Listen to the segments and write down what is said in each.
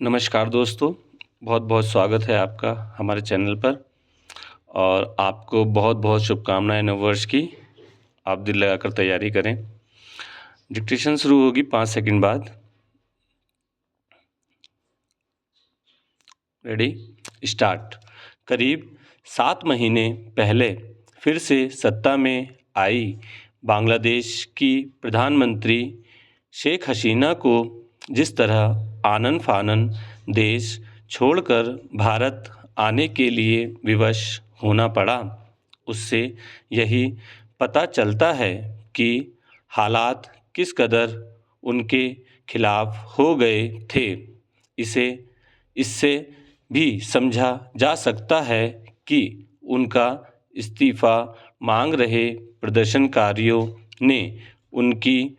नमस्कार दोस्तों, बहुत-बहुत स्वागत है आपका हमारे चैनल पर और आपको बहुत-बहुत शुभकामनाएँ नववर्ष की। आप दिल लगाकर तैयारी करें। डिक्टेशन शुरू होगी 5 सेकंड बाद। रेडी? स्टार्ट। करीब 7 महीने पहले फिर से सत्ता में आई बांग्लादेश की प्रधानमंत्री शेख हसीना को जिस तरह आनन-फानन देश छोड़कर भारत आने के लिए विवश होना पड़ा, उससे यही पता चलता है कि हालात किस कदर उनके खिलाफ हो गए थे। इससे भी समझा जा सकता है कि उनका इस्तीफ़ा मांग रहे प्रदर्शनकारियों ने उनकी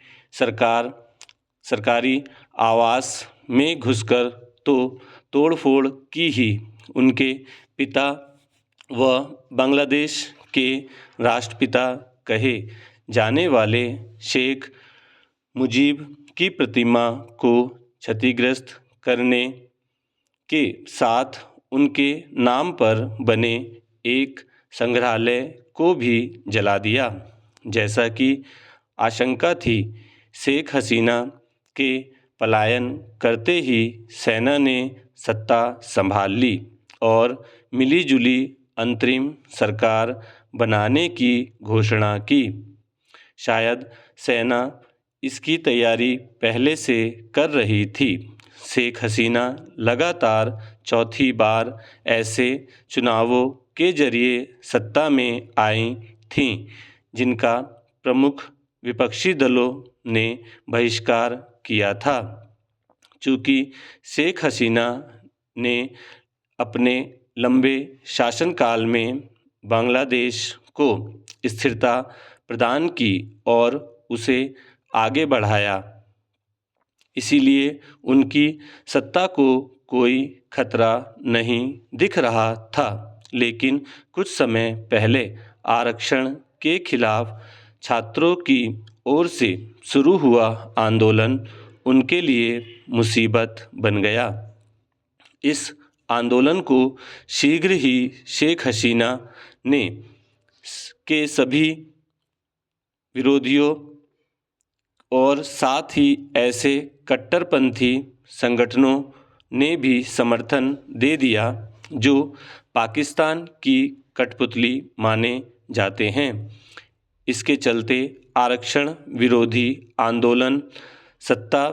सरकारी आवास में घुसकर तो तोड़-फोड़ की ही। उनके पिता व बांग्लादेश के राष्ट्रपिता कहे जाने वाले शेख मुजीब की प्रतिमा को क्षतिग्रस्त करने के साथ उनके नाम पर बने एक संग्रहालय को भी जला दिया। जैसा कि आशंका थी, शेख हसीना के पलायन करते ही सेना ने सत्ता संभाल ली और मिली-जुली अंतरिम सरकार बनाने की घोषणा की। शायद सेना इसकी तैयारी पहले से कर रही थी। शेख हसीना लगातार चौथी बार ऐसे चुनावों के जरिए सत्ता में आई थीं, जिनका प्रमुख विपक्षी दलों ने बहिष्कार किया था। चूँकि शेख हसीना ने अपने लंबे शासनकाल में बांग्लादेश को स्थिरता प्रदान की और उसे आगे बढ़ाया, इसीलिए उनकी सत्ता को कोई खतरा नहीं दिख रहा था। लेकिन कुछ समय पहले आरक्षण के खिलाफ छात्रों की ओर से शुरू हुआ आंदोलन उनके लिए मुसीबत बन गया। इस आंदोलन को शीघ्र ही शेख हसीना ने के सभी विरोधियों और साथ ही ऐसे कट्टरपंथी संगठनों ने भी समर्थन दे दिया जो पाकिस्तान की कठपुतली माने जाते हैं। इसके चलते आरक्षण विरोधी आंदोलन सत्ता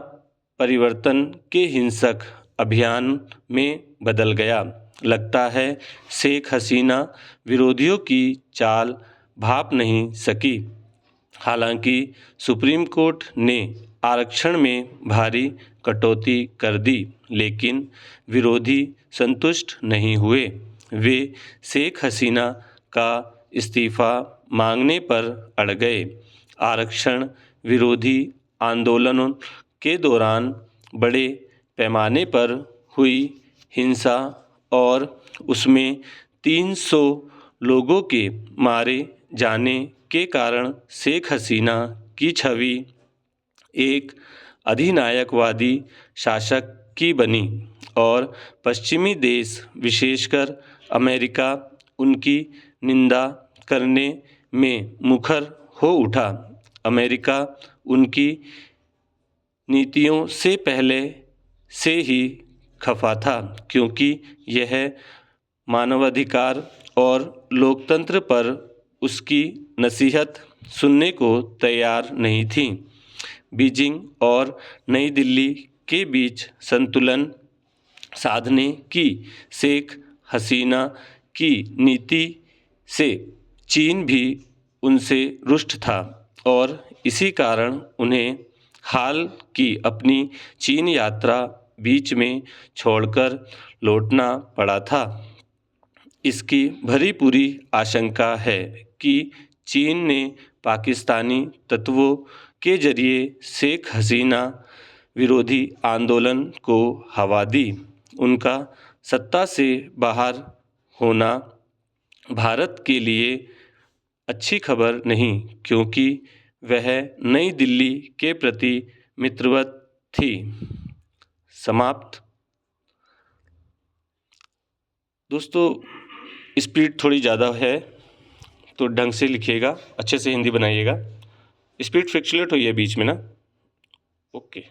परिवर्तन के हिंसक अभियान में बदल गया। लगता है शेख हसीना विरोधियों की चाल भांप नहीं सकी। हालांकि सुप्रीम कोर्ट ने आरक्षण में भारी कटौती कर दी, लेकिन विरोधी संतुष्ट नहीं हुए। वे शेख हसीना का इस्तीफ़ा मांगने पर अड़ गए। आरक्षण विरोधी आंदोलनों के दौरान बड़े पैमाने पर हुई हिंसा और उसमें 300 लोगों के मारे जाने के कारण शेख हसीना की छवि एक अधिनायकवादी शासक की बनी और पश्चिमी देश, विशेषकर अमेरिका, उनकी निंदा करने में मुखर हो उठा। अमेरिका उनकी नीतियों से पहले से ही खफा था, क्योंकि यह मानवाधिकार और लोकतंत्र पर उसकी नसीहत सुनने को तैयार नहीं थी। बीजिंग और नई दिल्ली के बीच संतुलन साधने की शेख हसीना की नीति से चीन भी उनसे रुष्ट था और इसी कारण उन्हें हाल की अपनी चीन यात्रा बीच में छोड़कर लौटना पड़ा था। इसकी भरी पूरी आशंका है कि चीन ने पाकिस्तानी तत्वों के जरिए शेख हसीना विरोधी आंदोलन को हवा दी। उनका सत्ता से बाहर होना भारत के लिए अच्छी खबर नहीं, क्योंकि वह नई दिल्ली के प्रति मित्रवत थी। समाप्त। दोस्तों स्पीड थोड़ी ज़्यादा है तो ढंग से लिखिएगा, अच्छे से हिंदी बनाइएगा। स्पीड फ्लक्चुएट हुई है बीच में ना। ओके।